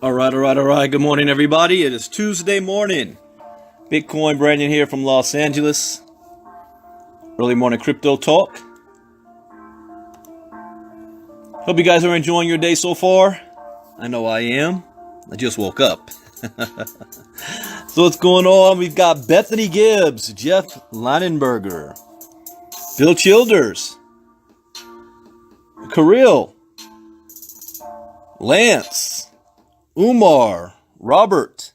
All right. Good morning, everybody. It is Tuesday morning. Bitcoin Brandon here from Los Angeles. Early morning crypto talk. Hope you guys are enjoying your day so far. I know I am. I just woke up. So what's going on? We've got Bethany Gibbs, Jeff Leinenberger, Phil Childers, Kirill, Lance, Umar, Robert,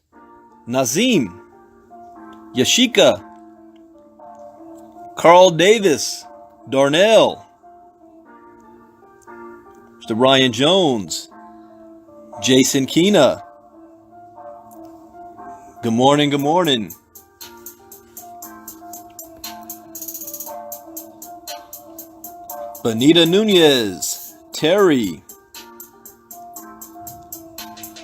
Nazim, Yashika, Carl Davis, Darnell, Mr. Ryan Jones, Jason Keena. Good morning. Benita Nunez, Terry.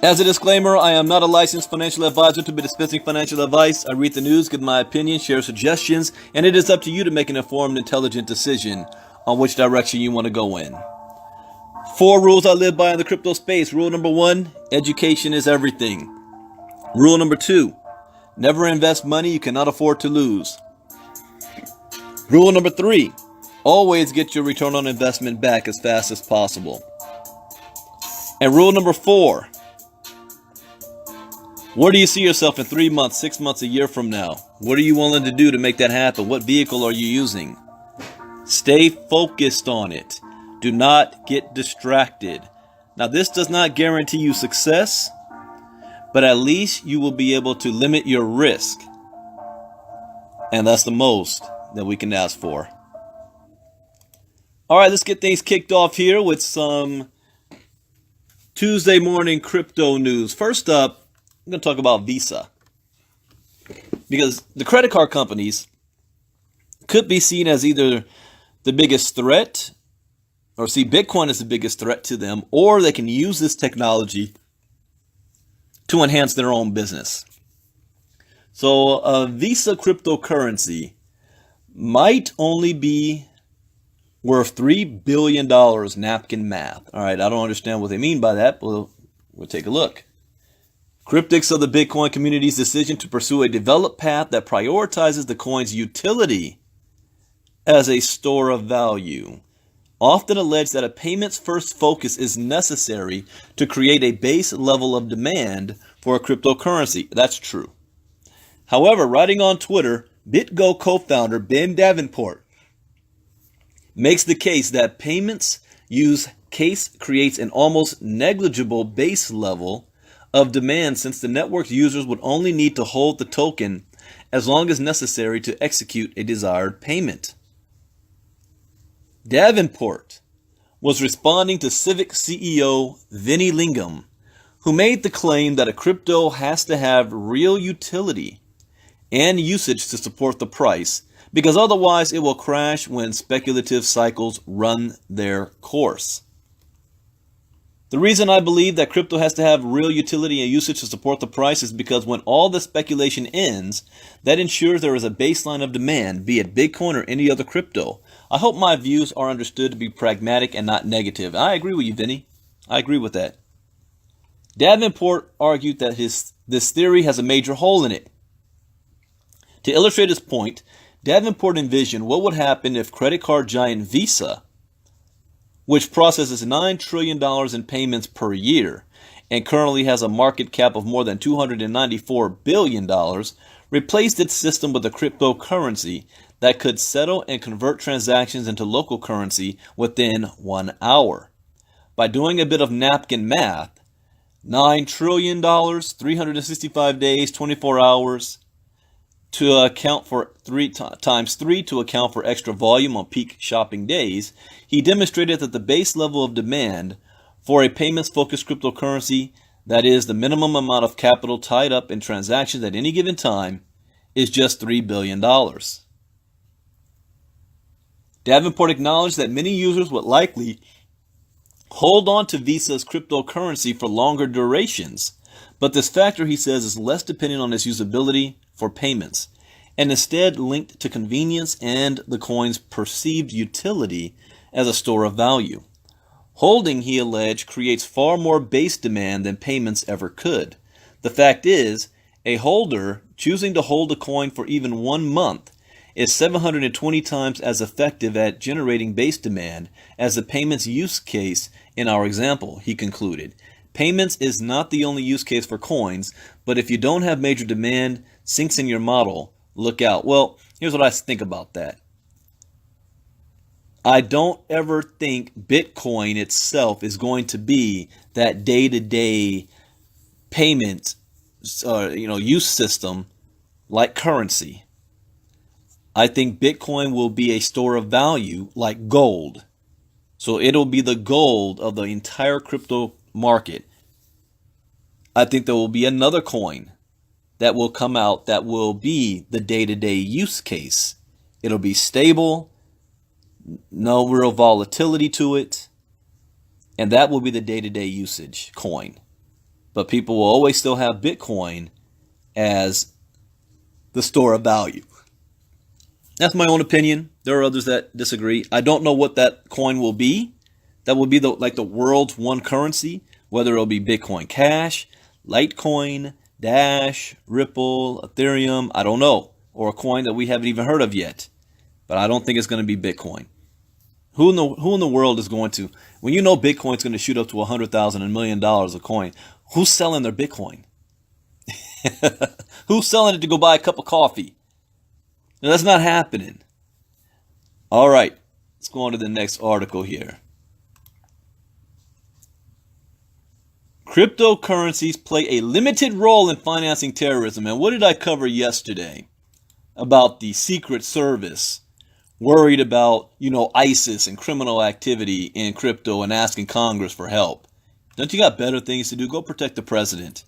As a disclaimer, I am not a licensed financial advisor to be dispensing financial advice. I read the news, give my opinion, share suggestions, and it is up to you to make an informed, intelligent decision on which direction you want to go in. 4 rules I live by in the crypto space. Rule number 1, education is everything. Rule number 2, never invest money you cannot afford to lose. Rule number 3, always get your return on investment back as fast as possible. And rule number 4, where do you see yourself in 3 months, 6 months, a year from now? What are you willing to do to make that happen? What vehicle are you using? Stay focused on it. Do not get distracted. Now, this does not guarantee you success, but at least you will be able to limit your risk. And that's the most that we can ask for. All right, let's get things kicked off here with some Tuesday morning crypto news. First up, I'm going to talk about Visa, because the credit card companies could be seen as either the biggest threat, or see Bitcoin as the biggest threat to them, or they can use this technology to enhance their own business. So a Visa cryptocurrency might only be worth $3 billion, napkin math. All right, I don't understand what they mean by that, but we'll take a look. Critics of the Bitcoin community's decision to pursue a developed path that prioritizes the coin's utility as a store of value often allege that a payments first focus is necessary to create a base level of demand for a cryptocurrency. That's true. However, writing on Twitter, BitGo co-founder Ben Davenport makes the case that payments use case creates an almost negligible base level of demand, since the network's users would only need to hold the token as long as necessary to execute a desired payment. Davenport was responding to Civic CEO Vinny Lingham, who made the claim that a crypto has to have real utility and usage to support the price, because otherwise it will crash when speculative cycles run their course. The reason I believe that crypto has to have real utility and usage to support the price is because when all the speculation ends, that ensures there is a baseline of demand, be it Bitcoin or any other crypto. I hope my views are understood to be pragmatic and not negative. I agree with you, Vinny. I agree with that. Davenport argued that this theory has a major hole in it. To illustrate his point, Davenport envisioned what would happen if credit card giant Visa, which processes $9 trillion in payments per year and currently has a market cap of more than $294 billion, replaced its system with a cryptocurrency that could settle and convert transactions into local currency within 1 hour. By doing a bit of napkin math, $9 trillion, 365 days, 24 hours, to account for 3 times 3 to account for extra volume on peak shopping days, he demonstrated that the base level of demand for a payments-focused cryptocurrency, that is, the minimum amount of capital tied up in transactions at any given time, is just $3 billion. Davenport acknowledged that many users would likely hold on to Visa's cryptocurrency for longer durations, but this factor, he says, is less dependent on its usability for payments, and instead linked to convenience and the coin's perceived utility as a store of value. Holding, he alleged, creates far more base demand than payments ever could. The fact is, a holder choosing to hold a coin for even 1 month is 720 times as effective at generating base demand as the payments use case in our example, he concluded. Payments is not the only use case for coins, but if you don't have major demand sinks in your model, look out. Well, here's what I think about that. I don't ever think Bitcoin itself is going to be that day-to-day payment use system like currency. I think Bitcoin will be a store of value like gold. So it'll be the gold of the entire crypto market. I think there will be another coin that will come out that will be the day-to-day use case. It'll be stable, no real volatility to it, and that will be the day-to-day usage coin. But people will always still have Bitcoin as the store of value. That's my own opinion. There are others that disagree. I don't know what that coin will be. That will be the world's one currency, whether it'll be Bitcoin Cash, Litecoin, Dash, Ripple, Ethereum, I don't know, or a coin that we haven't even heard of yet. But I don't think it's going to be Bitcoin. Who in the world is going to, when you know Bitcoin's going to shoot up to $100,000, $1 million a coin, who's selling their Bitcoin? Who's selling it to go buy a cup of coffee? Now, that's not happening. All right, let's go on to the next article here. Cryptocurrencies play a limited role in financing terrorism. And what did I cover yesterday about the Secret Service worried about, ISIS and criminal activity in crypto and asking Congress for help? Don't you got better things to do? Go protect the president.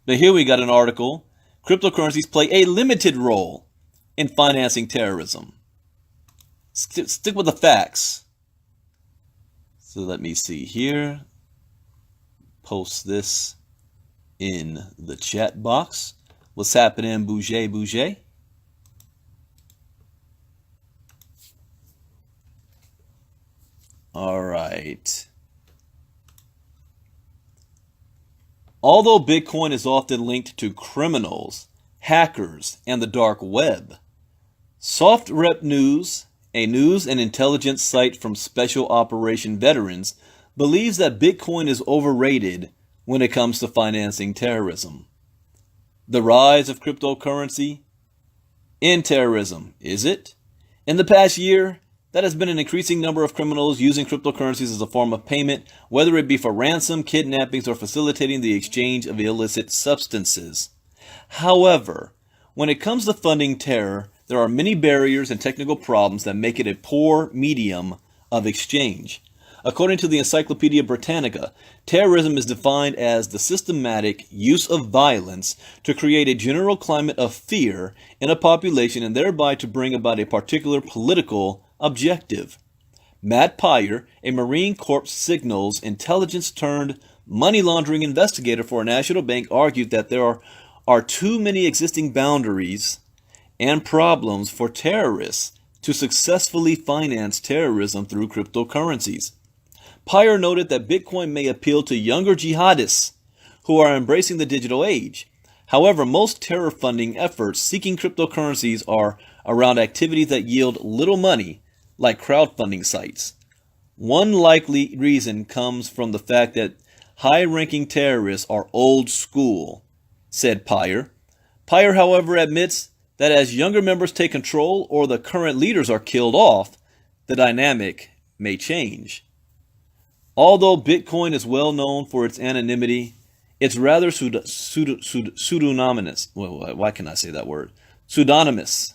But here we got an article. Cryptocurrencies play a limited role in financing terrorism. Stick with the facts. So let me see here. Post this in the chat box. What's happening, Bouger? All right. Although Bitcoin is often linked to criminals, hackers, and the dark web, SoftRep News, a news and intelligence site from Special Operation veterans, believes that Bitcoin is overrated when it comes to financing terrorism. The rise of cryptocurrency in terrorism, is it? In the past year, that has been an increasing number of criminals using cryptocurrencies as a form of payment, whether it be for ransom, kidnappings, or facilitating the exchange of illicit substances. However, when it comes to funding terror, there are many barriers and technical problems that make it a poor medium of exchange. According to the Encyclopedia Britannica, terrorism is defined as the systematic use of violence to create a general climate of fear in a population and thereby to bring about a particular political objective. Matt Pyer, a Marine Corps signals intelligence turned money laundering investigator for a national bank, argued that there are too many existing boundaries and problems for terrorists to successfully finance terrorism through cryptocurrencies. Pyer noted that Bitcoin may appeal to younger jihadists who are embracing the digital age. However, most terror funding efforts seeking cryptocurrencies are around activities that yield little money, like crowdfunding sites. One likely reason comes from the fact that high-ranking terrorists are old school, said Pyer. Pyer, however, admits that as younger members take control or the current leaders are killed off, the dynamic may change. Although Bitcoin is well known for its anonymity, it's rather pseudonymous. Why can I say that word? Pseudonymous.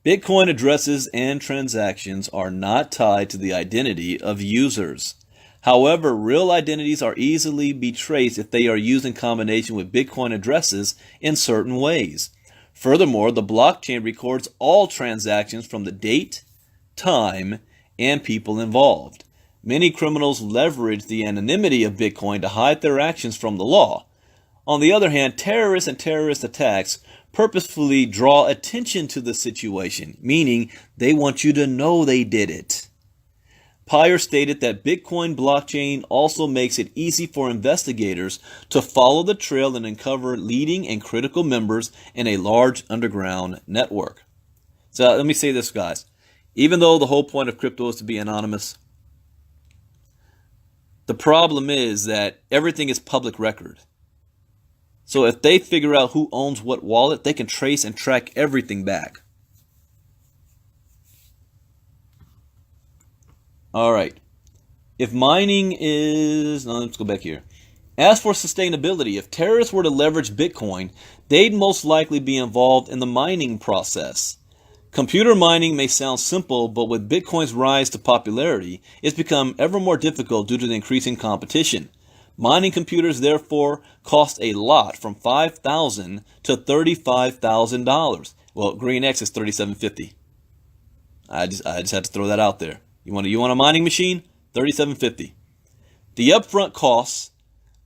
Bitcoin addresses and transactions are not tied to the identity of users. However, real identities are easily be traced if they are used in combination with Bitcoin addresses in certain ways. Furthermore, the blockchain records all transactions from the date, time, and people involved. Many criminals leverage the anonymity of Bitcoin to hide their actions from the law. On the other hand, terrorists and terrorist attacks purposefully draw attention to the situation, meaning they want you to know they did it. Pyre stated that Bitcoin blockchain also makes it easy for investigators to follow the trail and uncover leading and critical members in a large underground network. So let me say this, guys. Even though the whole point of crypto is to be anonymous, the problem is that everything is public record. So if they figure out who owns what wallet, they can trace and track everything back. All right. If mining is... No, let's go back here. As for sustainability, if terrorists were to leverage Bitcoin, they'd most likely be involved in the mining process. Computer mining may sound simple, but with Bitcoin's rise to popularity, it's become ever more difficult due to the increasing competition. Mining computers, therefore, cost a lot, from $5,000 to $35,000. Well, Green X is $3,750. I just had to throw that out there. You want a mining machine? $3,750. The upfront costs,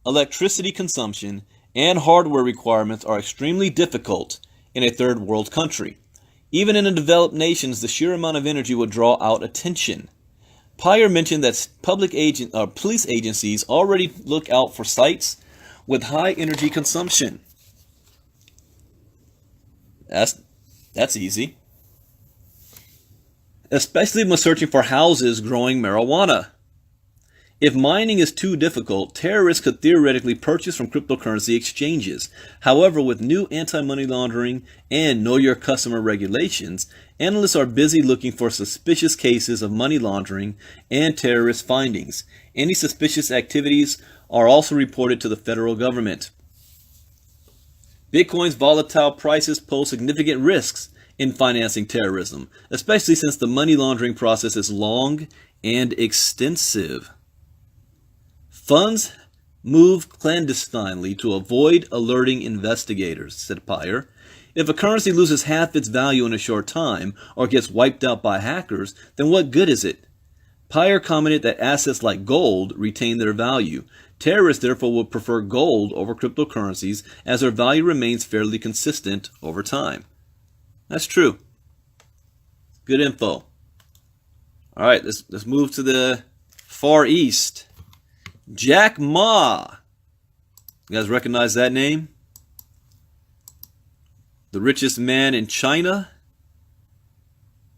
electricity consumption, and hardware requirements are extremely difficult in a third world country. Even in the developed nations, the sheer amount of energy would draw out attention. Pyre mentioned that police agencies already look out for sites with high energy consumption. That's easy. Especially when searching for houses growing marijuana. If mining is too difficult, terrorists could theoretically purchase from cryptocurrency exchanges. However, with new anti-money laundering and know your customer regulations, analysts are busy looking for suspicious cases of money laundering and terrorist findings. Any suspicious activities are also reported to the federal government. Bitcoin's volatile prices pose significant risks in financing terrorism, especially since the money laundering process is long and extensive. Funds move clandestinely to avoid alerting investigators, said Pyre. If a currency loses half its value in a short time or gets wiped out by hackers, then what good is it? Pyre commented that assets like gold retain their value. Terrorists therefore would prefer gold over cryptocurrencies as their value remains fairly consistent over time. That's true. Good info. All right, let's move to the Far East. Jack Ma. You guys recognize that name? The richest man in China.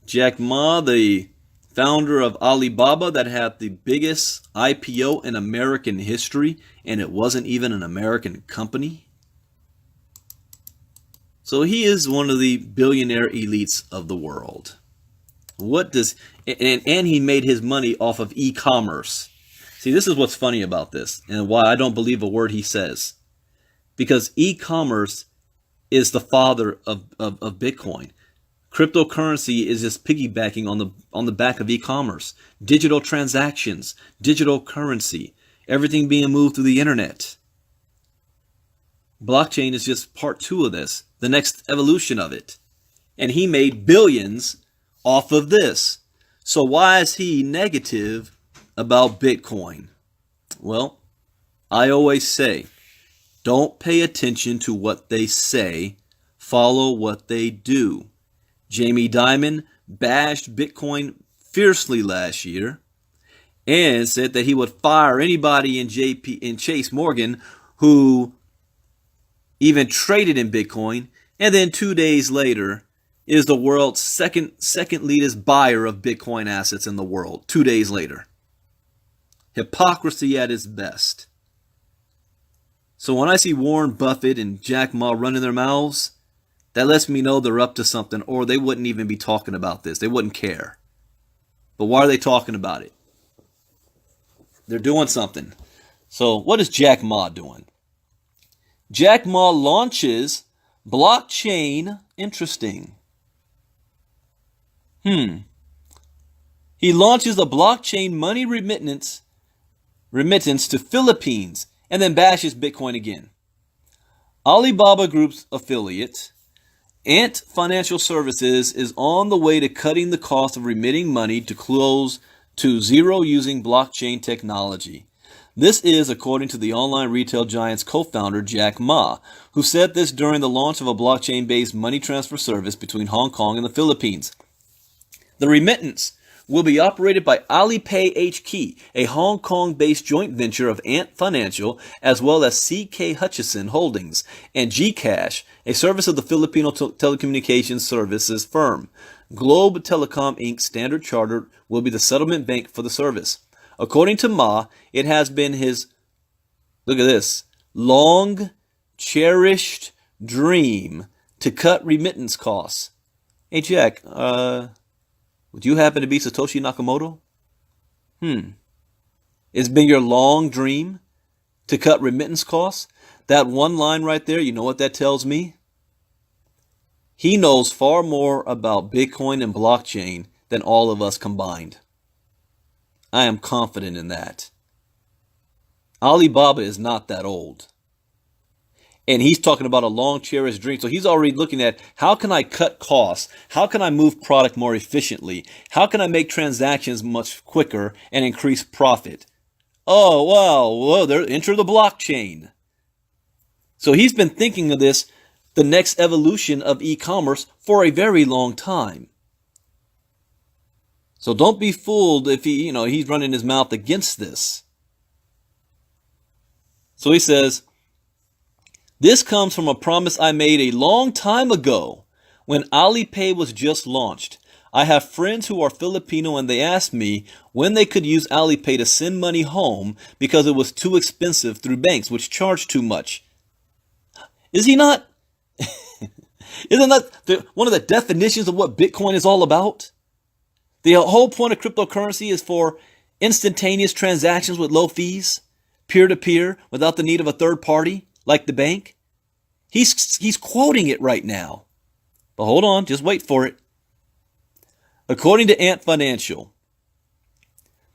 Jack Ma, the founder of Alibaba, that had the biggest IPO in American history, and it wasn't even an American company. So he is one of the billionaire elites of the world. And he made his money off of e-commerce. See, this is what's funny about this and why I don't believe a word he says. Because e-commerce is the father of Bitcoin. Cryptocurrency is just piggybacking on the back of e-commerce. Digital transactions, digital currency, everything being moved through the internet. Blockchain is just part 2 of this, the next evolution of it. And he made billions off of this. So why is he negative about Bitcoin? Well, I always say, don't pay attention to what they say, follow what they do. Jamie Dimon bashed Bitcoin fiercely last year and said that he would fire anybody in Chase Morgan who even traded in Bitcoin, and then 2 days later is the world's second leadest buyer of Bitcoin assets in the world. 2 days later. Hypocrisy at its best. So when I see Warren Buffett and Jack Ma running their mouths, that lets me know they're up to something, or they wouldn't even be talking about this. They wouldn't care. But why are they talking about it? They're doing something. So what is Jack Ma doing? Jack Ma launches blockchain. Interesting. He launches a blockchain money remittance to Philippines and then bashes Bitcoin again. Alibaba Group's affiliate, Ant Financial Services, is on the way to cutting the cost of remitting money to close to zero using blockchain technology. This is according to the online retail giant's co-founder Jack Ma, who said this during the launch of a blockchain-based money transfer service between Hong Kong and the Philippines. The remittance, will be operated by Alipay HK, a Hong Kong-based joint venture of Ant Financial, as well as CK Hutchison Holdings, and GCash, a service of the Filipino telecommunications services firm. Globe Telecom Inc. Standard Chartered will be the settlement bank for the service. According to Ma, it has been his, look at this, long cherished dream to cut remittance costs. Hey Jack, would you happen to be Satoshi Nakamoto? It's been your long dream to cut remittance costs? That one line right there, you know what that tells me? He knows far more about Bitcoin and blockchain than all of us combined. I am confident in that. Alibaba is not that old. And he's talking about a long cherished dream. So he's already looking at, how can I cut costs? How can I move product more efficiently? How can I make transactions much quicker and increase profit? Oh, well, enter the blockchain. So he's been thinking of this, the next evolution of e-commerce, for a very long time. So don't be fooled if he's running his mouth against this. So he says, this comes from a promise I made a long time ago when Alipay was just launched. I have friends who are Filipino and they asked me when they could use Alipay to send money home because it was too expensive through banks, which charge too much. Is he not? Isn't that one of the definitions of what Bitcoin is all about? The whole point of cryptocurrency is for instantaneous transactions with low fees, peer-to-peer, without the need of a third party, like the bank. He's quoting it right now. But hold on, just wait for it. According to Ant Financial,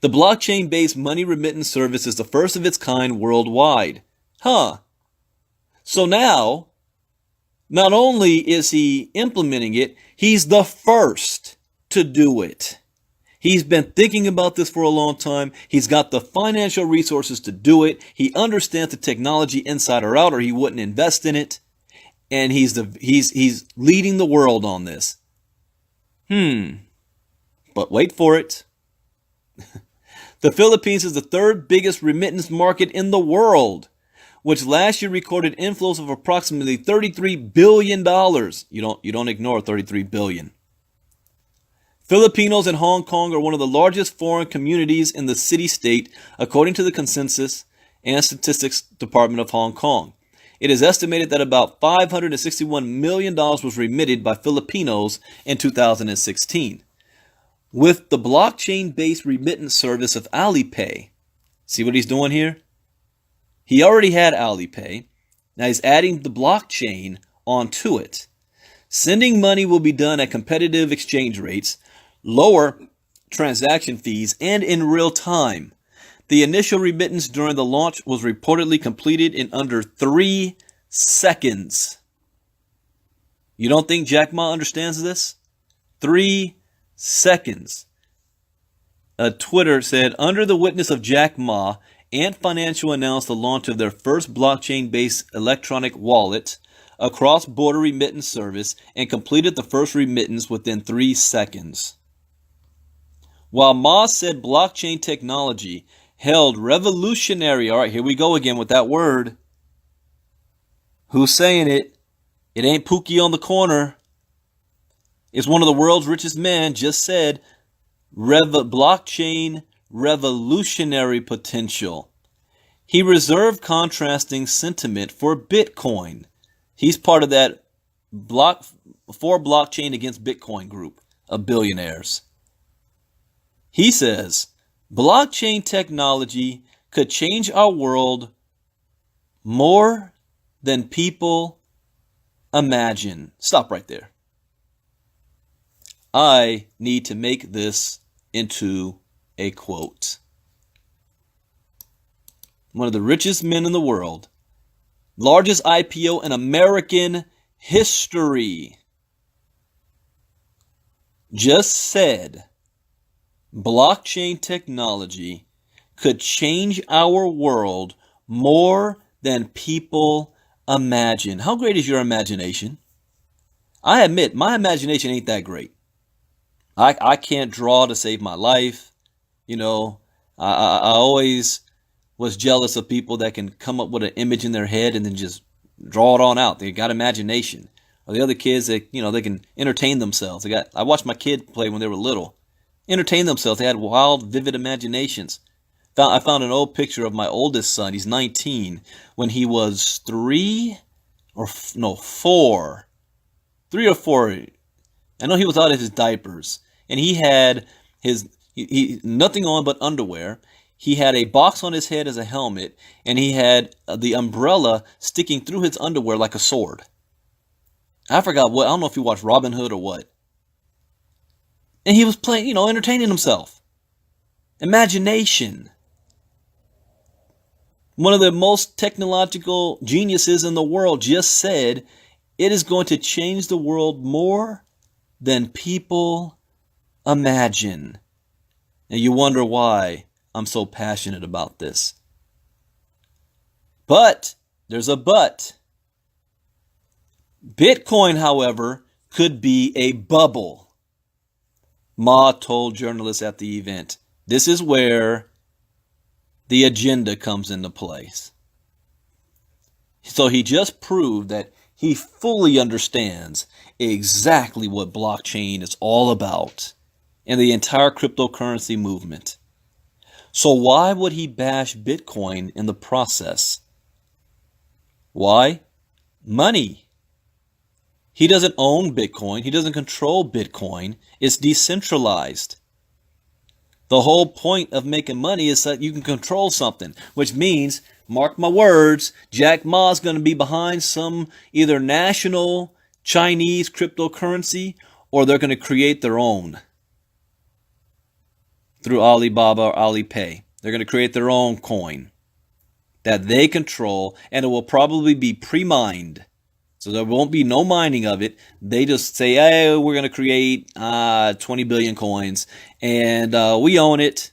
the blockchain-based money remittance service is the first of its kind worldwide. So now, not only is he implementing it, he's the first to do it. He's been thinking about this for a long time. He's got the financial resources to do it. He understands the technology inside or out, or he wouldn't invest in it. And he's leading the world on this. But wait for it. The Philippines is the third biggest remittance market in the world, which last year recorded inflows of approximately $33 billion. You don't ignore $33 billion. Filipinos in Hong Kong are one of the largest foreign communities in the city-state, according to the Census and Statistics Department of Hong Kong. It is estimated that about $561 million was remitted by Filipinos in 2016. With the blockchain-based remittance service of Alipay, see what he's doing here? He already had Alipay. Now he's adding the blockchain onto it. Sending money will be done at competitive exchange rates, lower transaction fees, and in real time. The initial remittance during the launch was reportedly completed in under 3 seconds. You don't think Jack Ma understands this? 3 seconds. Twitter said, under the witness of Jack Ma, Ant Financial announced the launch of their first blockchain-based electronic wallet, a cross-border remittance service, and completed the first remittance within 3 seconds. While Ma said blockchain technology held revolutionary, all right, here we go again with that word. Who's saying it? It ain't Pookie on the corner. It's one of the world's richest men just said blockchain revolutionary potential. He reserved contrasting sentiment for Bitcoin. He's part of that for blockchain against Bitcoin group of billionaires. He says, blockchain technology could change our world more than people imagine. Stop right there. I need to make this into a quote. One of the richest men in the world, largest IPO in American history, just said blockchain technology could change our world more than people imagine. How great is your imagination? I admit, my imagination ain't that great. I can't draw to save my life. You know, I always was jealous of people that can come up with an image in their head and then just draw it on out. They got imagination. Or the other kids that, they can entertain themselves. I watched my kid play when they were little. Entertain themselves. They had wild, vivid imaginations. I found an old picture of my oldest son. He's 19. When he was 4. 3 or 4. I know he was out of his diapers. And he had he nothing on but underwear. He had a box on his head as a helmet. And he had the umbrella sticking through his underwear like a sword. I forgot what. I don't know if you watched Robin Hood or what. And he was playing, entertaining himself. Imagination. One of the most technological geniuses in the world just said, it is going to change the world more than people imagine. And you wonder why I'm so passionate about this. But, there's a but. Bitcoin, however, could be a bubble. Ma told journalists at the event. This is where the agenda comes into place. So he just proved that he fully understands exactly what blockchain is all about and the entire cryptocurrency movement. So why would he bash Bitcoin in the process? Why? Money. He doesn't own Bitcoin. He doesn't control Bitcoin. It's decentralized. The whole point of making money is that you can control something, which means, mark my words, Jack Ma's going to be behind some either national Chinese cryptocurrency or they're going to create their own through Alibaba or Alipay. They're going to create their own coin that they control, and it will probably be pre-mined. So there won't be no mining of it. They just say, hey, we're going to create 20 billion coins, and we own it,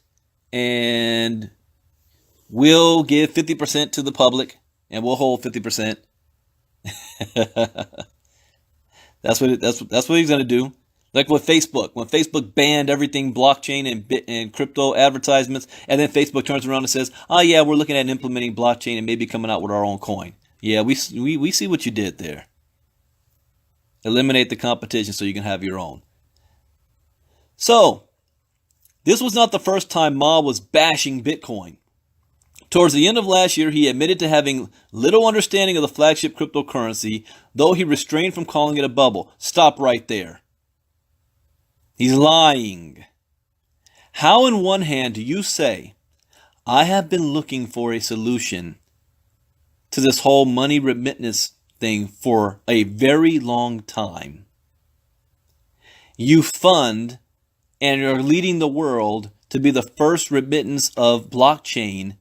and we'll give 50% to the public, and we'll hold 50%. That's what he's going to do. Like with Facebook. When Facebook banned everything blockchain and crypto advertisements, and then Facebook turns around and says, oh yeah, we're looking at implementing blockchain and maybe coming out with our own coin. Yeah, we see what you did there. Eliminate the competition so you can have your own. So, this was not the first time Ma was bashing Bitcoin. Towards the end of last year, he admitted to having little understanding of the flagship cryptocurrency, though he refrained from calling it a bubble. Stop right there. He's lying. How in one hand do you say, I have been looking for a solution to this whole money remittance thing for a very long time. You fund and you're leading the world to be the first remittance of blockchain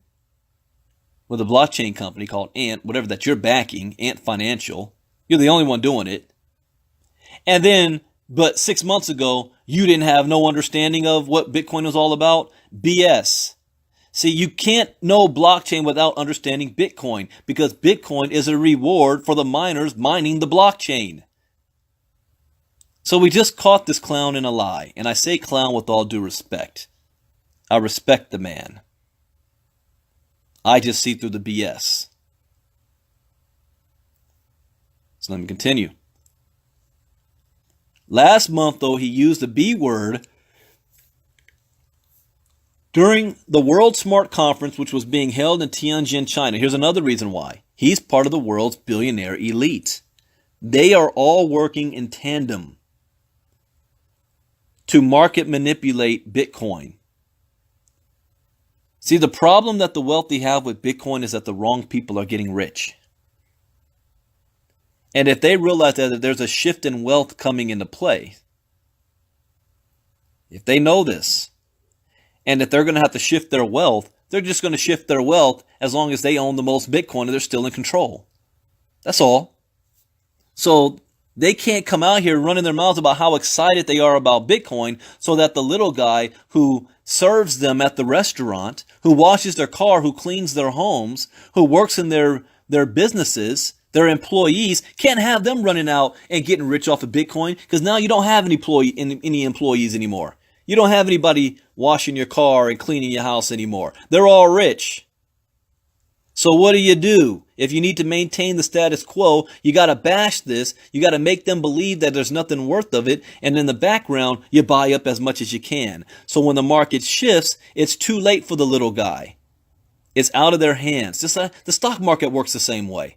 with a blockchain company called Ant, whatever that you're backing, Ant Financial. You're the only one doing it. And then, but 6 months ago, you didn't have no understanding of what Bitcoin was all about? BS. See, you can't know blockchain without understanding Bitcoin, because Bitcoin is a reward for the miners mining the blockchain. So we just caught this clown in a lie, and I say clown with all due respect. I respect the man. I just see through the BS. So let me continue. Last month, though, he used the B word during the World Smart Conference, which was being held in Tianjin, China. Here's another reason why. He's part of the world's billionaire elite. They are all working in tandem to market manipulate Bitcoin. See, the problem that the wealthy have with Bitcoin is that the wrong people are getting rich. And if they realize that there's a shift in wealth coming into play, if they know this, and that they're going to have to shift their wealth, they're just going to shift their wealth as long as they own the most Bitcoin and they're still in control. That's all. So they can't come out here running their mouths about how excited they are about Bitcoin so that the little guy who serves them at the restaurant, who washes their car, who cleans their homes, who works in their businesses, their employees, can't have them running out and getting rich off of Bitcoin, because now you don't have any employees anymore. You don't have anybody washing your car and cleaning your house anymore. They're all rich. So what do? If you need to maintain the status quo, you got to bash this. You got to make them believe that there's nothing worth of it. And in the background, you buy up as much as you can. So when the market shifts, it's too late for the little guy. It's out of their hands. Just the stock market works the same way.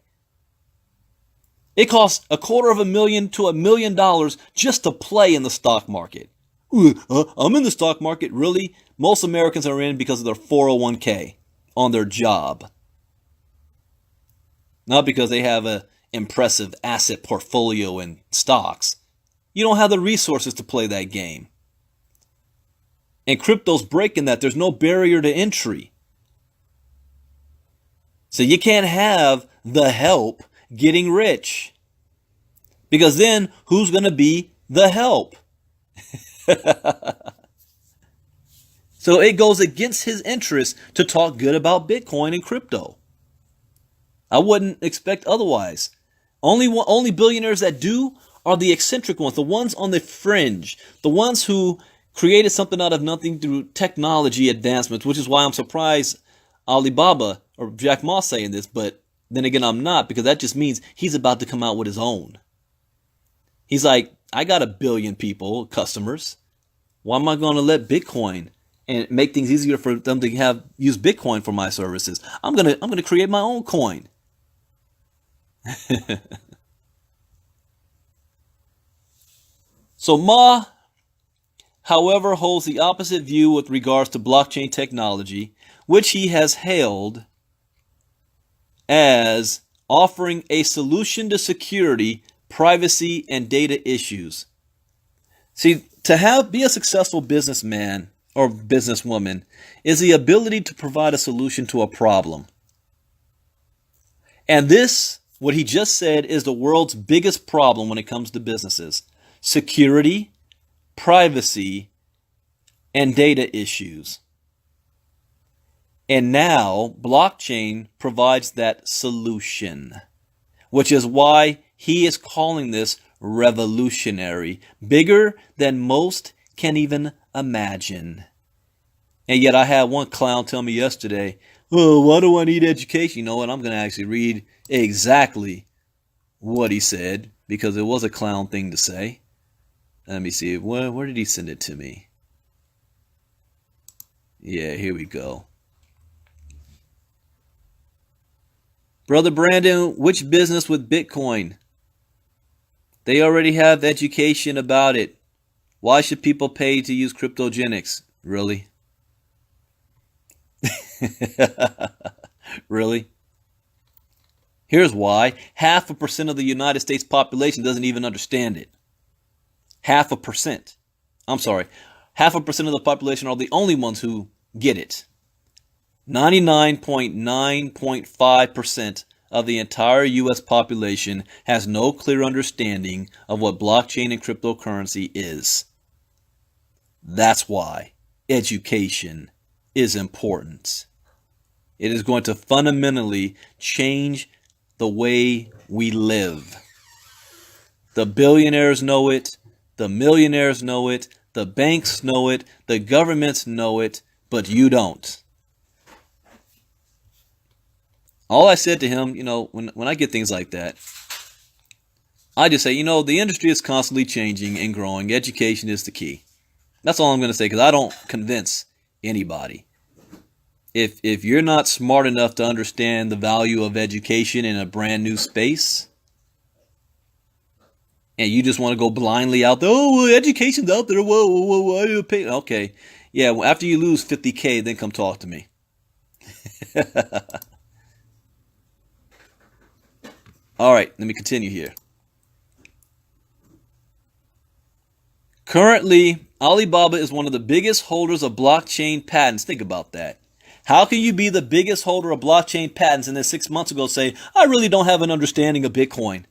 It costs $250,000 to $1 million just to play in the stock market. I'm in the stock market. Really? Most Americans are in because of their 401k on their job. Not because they have an impressive asset portfolio in stocks. You don't have the resources to play that game. And crypto's breaking that. There's no barrier to entry. So you can't have the help getting rich. Because then who's going to be the help? So it goes against his interest to talk good about Bitcoin and crypto. I wouldn't expect otherwise. Only billionaires that do are the eccentric ones, the ones on the fringe, the ones who created something out of nothing through technology advancements, which is why I'm surprised Alibaba or Jack Ma saying this, but then again, I'm not, because that just means he's about to come out with his own. He's like, I got 1 billion customers. Why am I going to let Bitcoin and make things easier for them to use Bitcoin for my services? I'm gonna create my own coin. So Ma, however, holds the opposite view with regards to blockchain technology, which he has hailed as offering a solution to security, privacy, and data issues. See, to be a successful businessman or businesswoman is the ability to provide a solution to a problem. And this, what he just said, is the world's biggest problem when it comes to businesses: security, privacy, and data issues. And now blockchain provides that solution, which is why he is calling this revolutionary, bigger than most can even imagine. And yet I had one clown tell me yesterday, oh, why do I need education? You know what? I'm going to actually read exactly what he said, because it was a clown thing to say. Let me see. Where did he send it to me? Yeah, here we go. Brother Brandon, which business with Bitcoin? They already have education about it. Why should people pay to use cryptogenics? Really? Really? Here's why. 0.5% of the United States population doesn't even understand it. 0.5%. I'm sorry. 0.5% of the population are the only ones who get it. 99.9.5% of the entire U.S. population has no clear understanding of what blockchain and cryptocurrency is. That's why education is important. It is going to fundamentally change the way we live. The billionaires know it. The millionaires know it. The banks know it. The governments know it. But you don't. All I said to him, when I get things like that, I just say, the industry is constantly changing and growing. Education is the key. That's all I'm going to say, because I don't convince anybody. If you're not smart enough to understand the value of education in a brand new space, and you just want to go blindly out there, oh, well, education's out there, whoa, why do you pay? Okay, yeah, well, after you lose 50K, then come talk to me. All right, let me continue here. Currently, Alibaba is one of the biggest holders of blockchain patents. Think about that. How can you be the biggest holder of blockchain patents and then 6 months ago say, I really don't have an understanding of Bitcoin?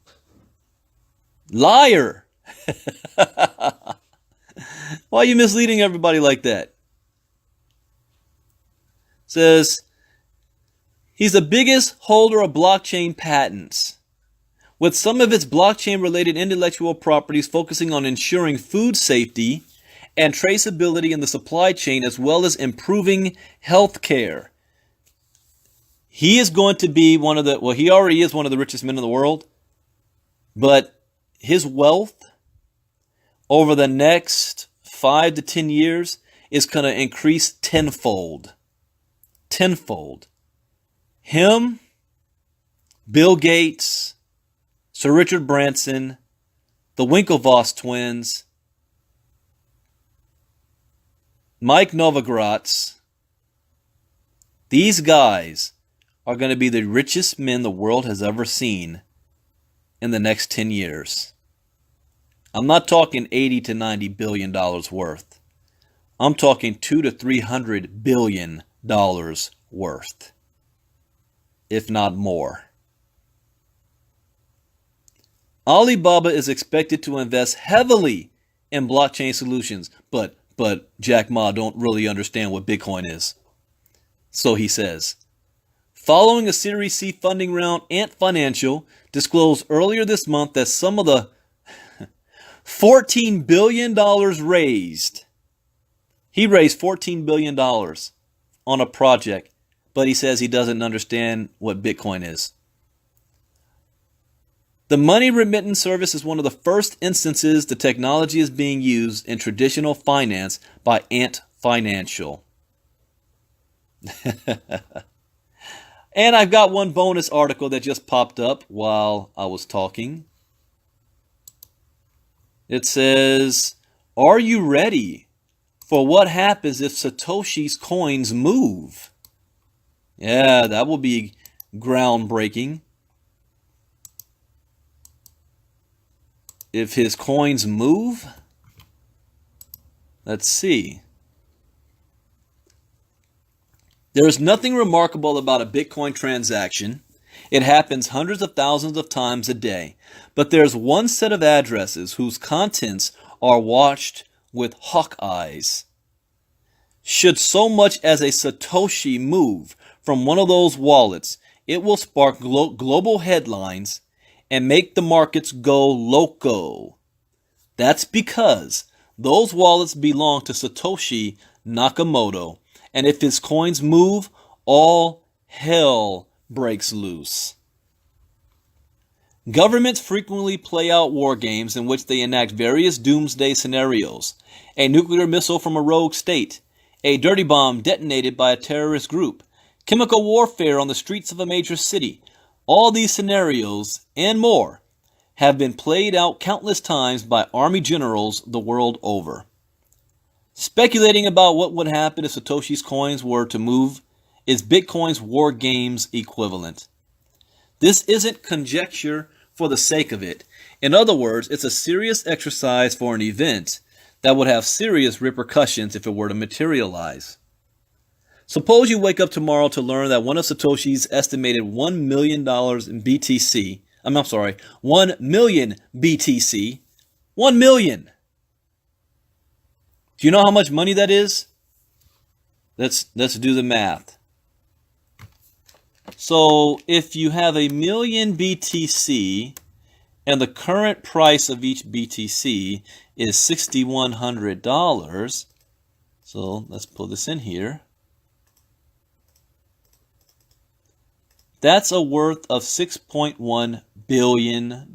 Liar. Why are you misleading everybody like that? Says, he's the biggest holder of blockchain patents. with some of its blockchain-related intellectual properties focusing on ensuring food safety and traceability in the supply chain, as well as improving healthcare. He is going to be he already is one of the richest men in the world, but his wealth over the next 5 to 10 years is going to increase tenfold. Tenfold. Him, Bill Gates, Sir Richard Branson, the Winklevoss twins, Mike Novogratz, these guys are going to be the richest men the world has ever seen in the next 10 years. I'm not talking 80 to 90 billion dollars worth. I'm talking 200 to 300 billion dollars worth, if not more. Alibaba is expected to invest heavily in blockchain solutions, but Jack Ma don't really understand what Bitcoin is. So he says, following a Series C funding round, Ant Financial disclosed earlier this month that some of the $14 billion raised, he raised $14 billion on a project, but he says he doesn't understand what Bitcoin is. The money remittance service is one of the first instances the technology is being used in traditional finance by Ant Financial. And I've got one bonus article that just popped up while I was talking. It says, are you ready for what happens if Satoshi's coins move? Yeah, that will be groundbreaking. If his coins move, let's see. There is nothing remarkable about a Bitcoin transaction. It happens hundreds of thousands of times a day. But there's one set of addresses whose contents are watched with hawk eyes. Should so much as a Satoshi move from one of those wallets, it will spark global headlines and make the markets go loco. That's because those wallets belong to Satoshi Nakamoto, and if his coins move, all hell breaks loose. Governments frequently play out war games in which they enact various doomsday scenarios. A nuclear missile from a rogue state, a dirty bomb detonated by a terrorist group, chemical warfare on the streets of a major city. All these scenarios and more have been played out countless times by army generals the world over. Speculating about what would happen if Satoshi's coins were to move is Bitcoin's war games equivalent. This isn't conjecture for the sake of it. In other words, it's a serious exercise for an event that would have serious repercussions if it were to materialize. Suppose you wake up tomorrow to learn that one of Satoshi's estimated $1 million in BTC, 1 million BTC, 1 million. Do you know how much money that is? Let's do the math. So if you have a million BTC and the current price of each BTC is $6,100, so let's pull this in here. That's a worth of $6.1 billion.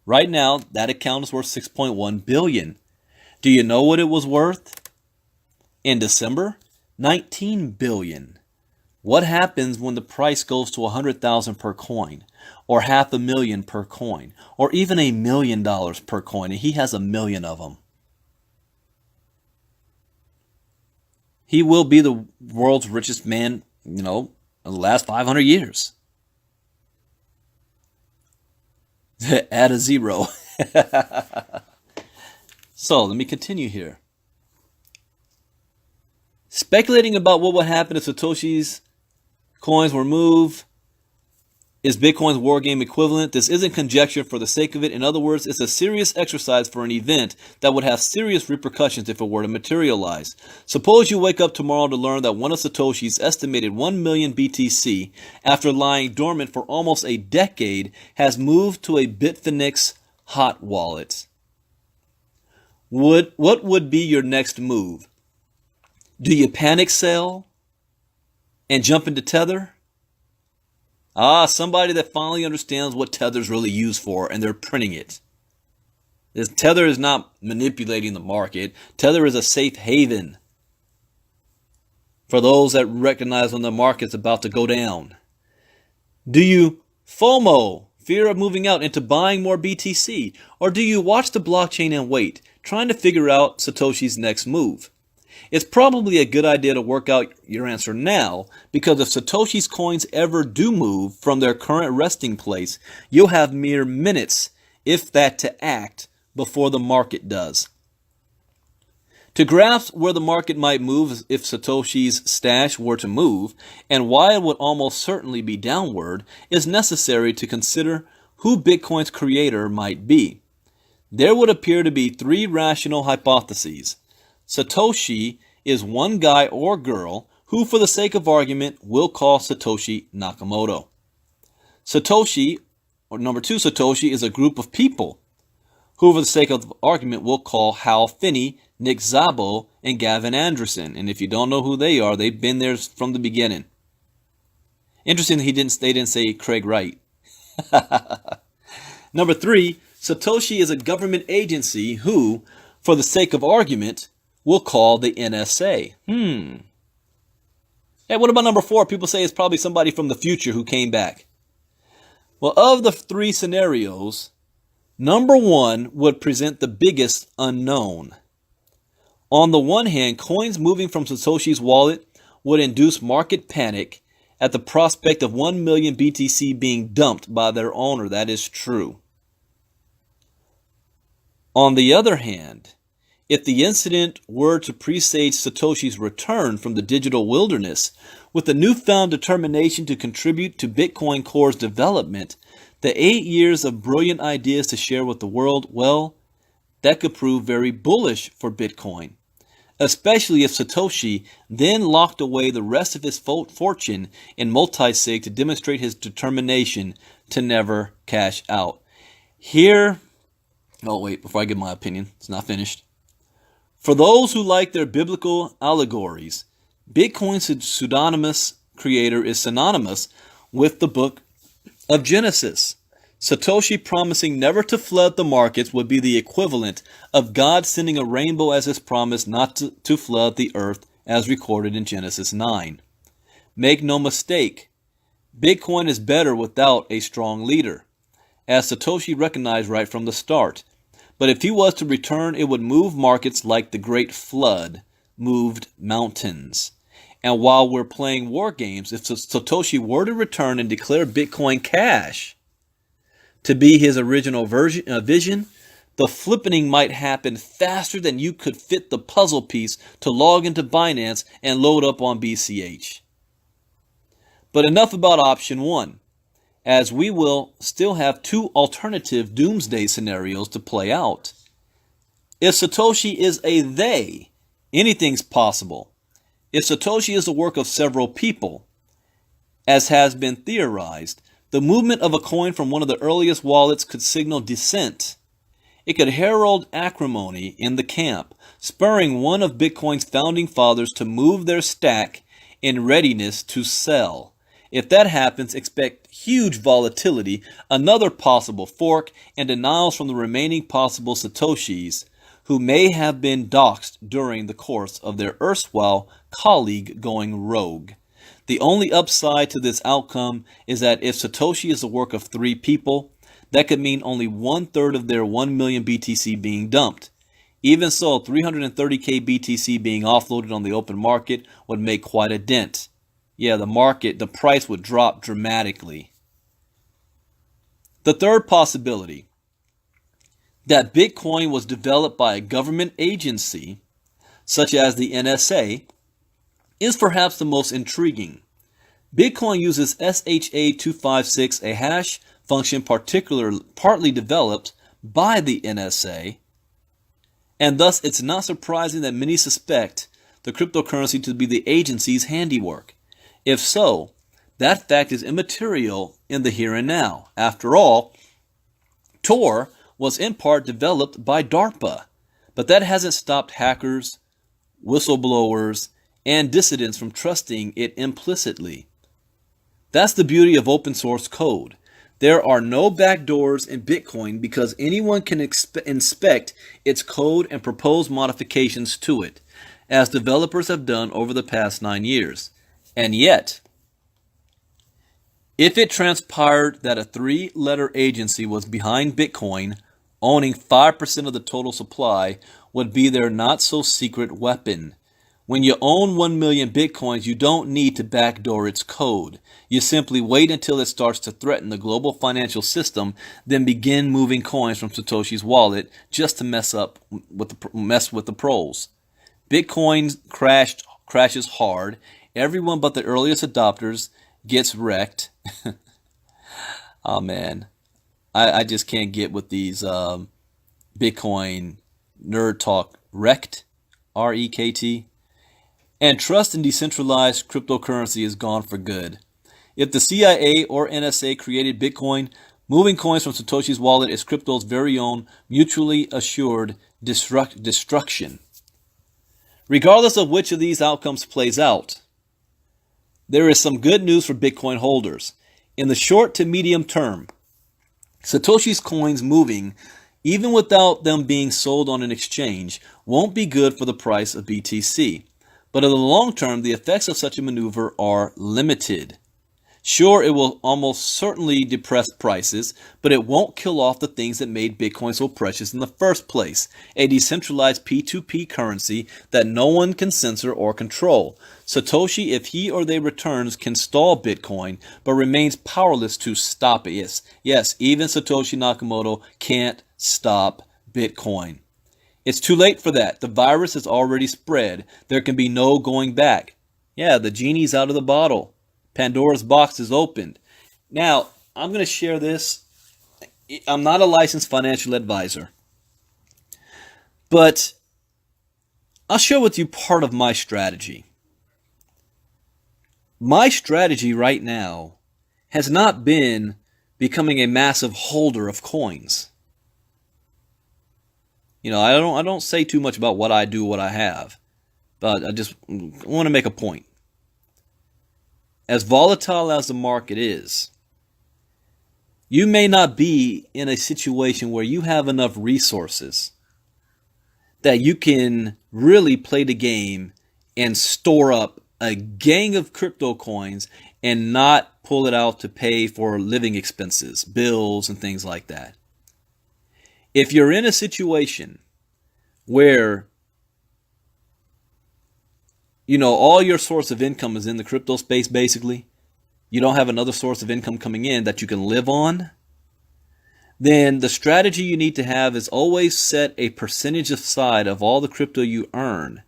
Right now, that account is worth $6.1 billion. Do you know what it was worth in December? $19 billion. What happens when the price goes to $100,000 per coin, or $500,000 per coin, or even $1 million per coin, and he has 1 million of them? He will be the world's richest man, in the last 500 years. Add a zero. So, let me continue here. Speculating about what would happen if Satoshi's coins were moved Is Bitcoin's war game equivalent? This isn't conjecture for the sake of it. In other words, it's a serious exercise for an event that would have serious repercussions if it were to materialize. Suppose you wake up tomorrow to learn that one of Satoshi's estimated 1 million BTC, after lying dormant for almost a decade, has moved to a Bitfinex hot wallet. What would be your next move? Do you panic sell and jump into Tether? Somebody that finally understands what Tether's really used for, and they're printing it. Tether is not manipulating the market. Tether is a safe haven for those that recognize when the market's about to go down. Do you FOMO, fear of moving out, into buying more BTC? Or do you watch the blockchain and wait, trying to figure out Satoshi's next move? It's probably a good idea to work out your answer now, because if Satoshi's coins ever do move from their current resting place, you'll have mere minutes, if that, to act before the market does. To grasp where the market might move if Satoshi's stash were to move, and why it would almost certainly be downward, is necessary to consider who Bitcoin's creator might be. There would appear to be three rational hypotheses. Satoshi is one guy or girl who, for the sake of argument, we'll call Satoshi Nakamoto. Satoshi, or number two, Satoshi is a group of people who, for the sake of argument, we'll call Hal Finney, Nick Szabo, and Gavin Andresen. And if you don't know who they are, they've been there from the beginning. Interesting they didn't say Craig Wright. Number three, Satoshi is a government agency who, for the sake of argument, we'll call the NSA. Hey, what about number four? People say it's probably somebody from the future who came back. Well, of the three scenarios, number one would present the biggest unknown. On the one hand, coins moving from Satoshi's wallet would induce market panic at the prospect of 1 million BTC being dumped by their owner. That is true. On the other hand, if the incident were to presage Satoshi's return from the digital wilderness with a newfound determination to contribute to Bitcoin Core's development, the 8 years of brilliant ideas to share with the world, well, that could prove very bullish for Bitcoin, especially if Satoshi then locked away the rest of his fortune in multisig to demonstrate his determination to never cash out. Before I give my opinion, it's not finished. For those who like their biblical allegories, Bitcoin's pseudonymous creator is synonymous with the book of Genesis. Satoshi promising never to flood the markets would be the equivalent of God sending a rainbow as his promise not to flood the earth, as recorded in Genesis 9. Make no mistake, Bitcoin is better without a strong leader, as Satoshi recognized right from the start. But if he was to return, it would move markets like the Great Flood moved mountains. And while we're playing war games, if Satoshi were to return and declare Bitcoin Cash to be his original vision, the flippening might happen faster than you could fit the puzzle piece to log into Binance and load up on BCH. But enough about option one, as we will still have two alternative doomsday scenarios to play out. If Satoshi is a they, anything's possible. If Satoshi is the work of several people, as has been theorized, the movement of a coin from one of the earliest wallets could signal dissent. It could herald acrimony in the camp, spurring one of Bitcoin's founding fathers to move their stack in readiness to sell. If that happens, expect huge volatility, another possible fork, and denials from the remaining possible Satoshis who may have been doxxed during the course of their erstwhile colleague going rogue. The only upside to this outcome is that if Satoshi is the work of three people, that could mean only 1/3 of their 1 million BTC being dumped. Even so, 330k BTC being offloaded on the open market would make quite a dent. Yeah, the price would drop dramatically. The third possibility, that Bitcoin was developed by a government agency, such as the NSA, is perhaps the most intriguing. Bitcoin uses SHA-256, a hash function partly developed by the NSA, and thus it's not surprising that many suspect the cryptocurrency to be the agency's handiwork. If so, that fact is immaterial in the here and now. After all, Tor was in part developed by DARPA, but that hasn't stopped hackers, whistleblowers, and dissidents from trusting it implicitly. That's the beauty of open source code. There are no backdoors in Bitcoin because anyone can inspect its code and propose modifications to it, as developers have done over the past 9 years. And yet, if it transpired that a 3-letter agency was behind Bitcoin, owning 5% of the total supply would be their not-so-secret weapon. When you own 1 million Bitcoins, you don't need to backdoor its code. You simply wait until it starts to threaten the global financial system, then begin moving coins from Satoshi's wallet just to mess with the pros. Bitcoin crashes hard. Everyone but the earliest adopters gets wrecked. Oh man, I just can't get with these Bitcoin nerd talk. Wrecked, R-E-K-T. And trust in decentralized cryptocurrency is gone for good. If the CIA or NSA created Bitcoin, moving coins from Satoshi's wallet is crypto's very own mutually assured destruction. Regardless of which of these outcomes plays out, there is some good news for Bitcoin holders. In the short to medium term, Satoshi's coins moving, even without them being sold on an exchange, won't be good for the price of BTC. But in the long term, the effects of such a maneuver are limited. Sure, it will almost certainly depress prices, but it won't kill off the things that made Bitcoin so precious in the first place, a decentralized P2P currency that no one can censor or control. Satoshi, if he or they returns, can stall Bitcoin, but remains powerless to stop it. Yes, even Satoshi Nakamoto can't stop Bitcoin. It's too late for that. The virus has already spread. There can be no going back. Yeah, the genie's out of the bottle. Pandora's box is opened. Now, I'm going to share this. I'm not a licensed financial advisor, but I'll share with you part of my strategy. My strategy right now has not been becoming a massive holder of coins. You know, I don't say too much about what I do, what I have, but I just want to make a point. As volatile as the market is, you may not be in a situation where you have enough resources that you can really play the game and store up a gang of crypto coins and not pull it out to pay for living expenses, bills, and things like that. If you're in a situation where all your source of income is in the crypto space, basically, you don't have another source of income coming in that you can live on, then the strategy you need to have is always set a percentage aside of all the crypto you earn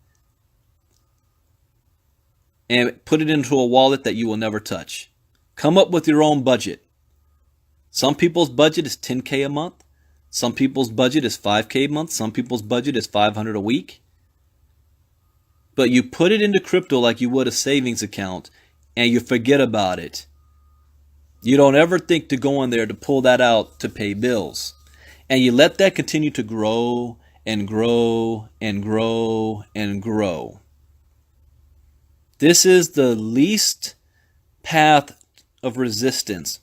and put it into a wallet that you will never touch. Come up with your own budget. Some people's budget is $10K a month. Some people's budget is $5K a month. Some people's budget is $500 a week. But you put it into crypto like you would a savings account, and you forget about it. You don't ever think to go in there to pull that out to pay bills. And you let that continue to grow and grow and grow and grow. This is the least path of resistance.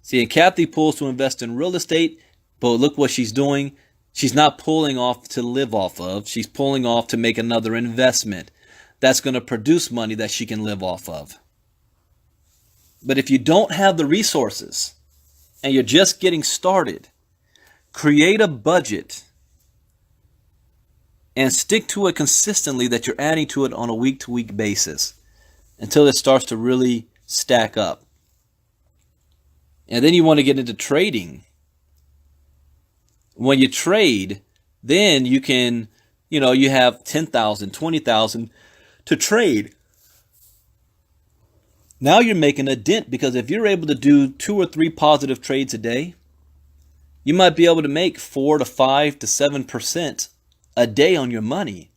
See, and Kathy pulls to invest in real estate, but look what she's doing. She's not pulling off to live off of. She's pulling off to make another investment that's going to produce money that she can live off of. But if you don't have the resources and you're just getting started, create a budget and stick to it consistently, that you're adding to it on a week-to-week basis until it starts to really stack up. And then you want to get into trading. When you trade, then you can, you have 10,000, 20,000, to trade. Now you're making a dent, because if you're able to do 2 or 3 positive trades a day, you might be able to make 4 to 5 to 7% a day on your money.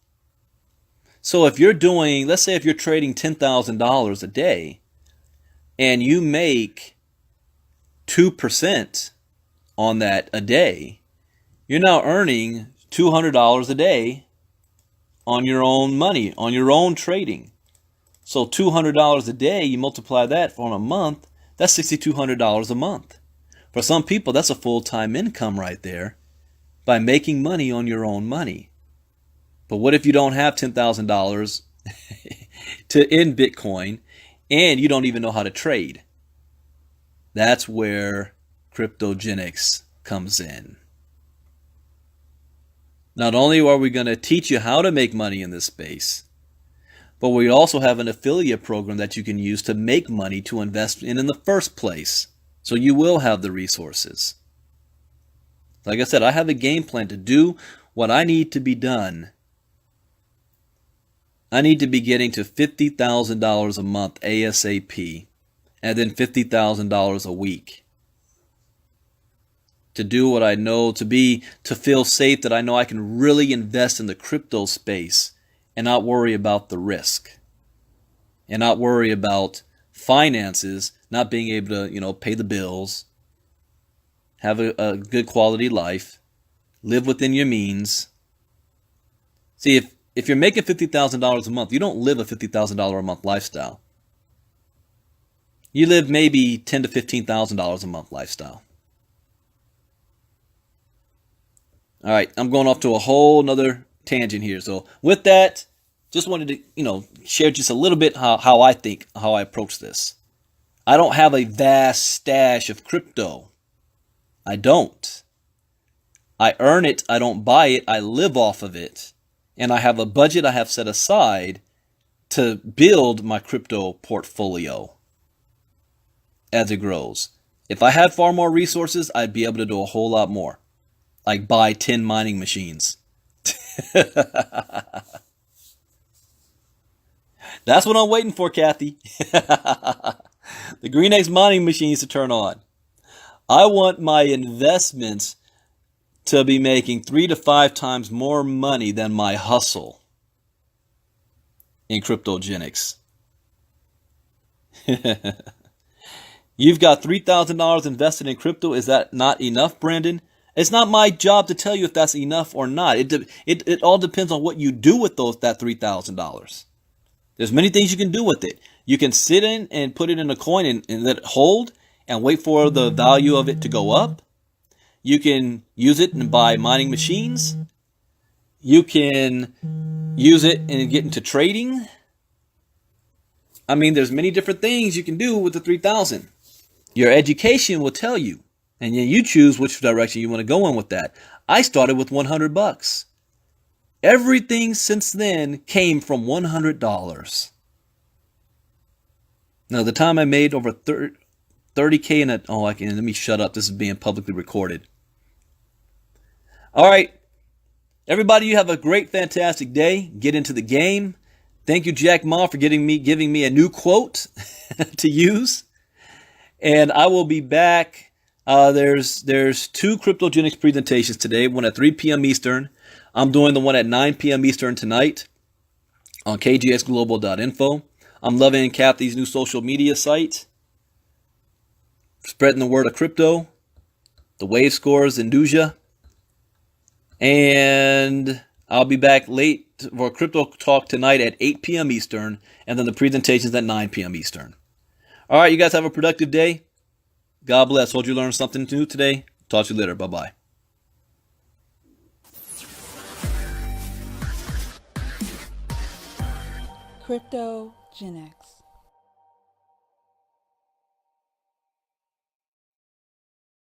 So if you're doing, let's say if you're trading $10,000 a day and you make 2% on that a day, you're now earning $200 a day on your own money, on your own trading. So $200 a day, you multiply that for a month, that's $6,200 a month. For some people, that's a full-time income right there by making money on your own money. But what if you don't have $10,000 in Bitcoin and you don't even know how to trade? That's where Cryptogenics comes in. Not only are we going to teach you how to make money in this space, but we also have an affiliate program that you can use to make money to invest in the first place. So you will have the resources. Like I said, I have a game plan to do what I need to be done. I need to be getting to $50,000 a month ASAP, and then $50,000 a week. To do what I know, to feel safe that I know I can really invest in the crypto space and not worry about the risk. And not worry about finances, not being able to, pay the bills, have a good quality life, live within your means. See, if you're making $50,000 a month, you don't live a $50,000 a month lifestyle. You live maybe $10,000 to $15,000 a month lifestyle. All right, I'm going off to a whole nother tangent here. So with that, just wanted to, share just a little bit how I think, how I approach this. I don't have a vast stash of crypto. I don't. I earn it. I don't buy it. I live off of it. And I have a budget I have set aside to build my crypto portfolio as it grows. If I had far more resources, I'd be able to do a whole lot more. Like buy 10 mining machines. That's what I'm waiting for, Kathy. The GreenX mining machines to turn on. I want my investments to be making 3 to 5 times more money than my hustle in Cryptogenics. You've got $3,000 invested in crypto. Is that not enough, Brandon? It's not my job to tell you if that's enough or not. It all depends on what you do with that $3,000. There's many things you can do with it. You can sit in and put it in a coin and let it hold and wait for the value of it to go up. You can use it and buy mining machines. You can use it and get into trading. I mean, there's many different things you can do with the 3,000. Your education will tell you, and then you choose which direction you want to go in with that. I started with $100. Everything since then came from $100. Now, the time I made over 30K in it. Oh, let me shut up. This is being publicly recorded. All right. Everybody, you have a great, fantastic day. Get into the game. Thank you, Jack Ma, for giving me a new quote to use. And I will be back. There's 2 Cryptogenics presentations today. One at 3 p.m. Eastern. I'm doing the one at 9 p.m. Eastern tonight on kgsglobal.info. I'm loving Kathy's new social media site. Spreading the word of crypto. The wave scores in Duja. And I'll be back late for Crypto Talk tonight at 8 p.m. Eastern. And then the presentations at 9 p.m. Eastern. All right, you guys have a productive day. God bless. Hope you learned something new today. Talk to you later. Bye-bye. Cryptogenics.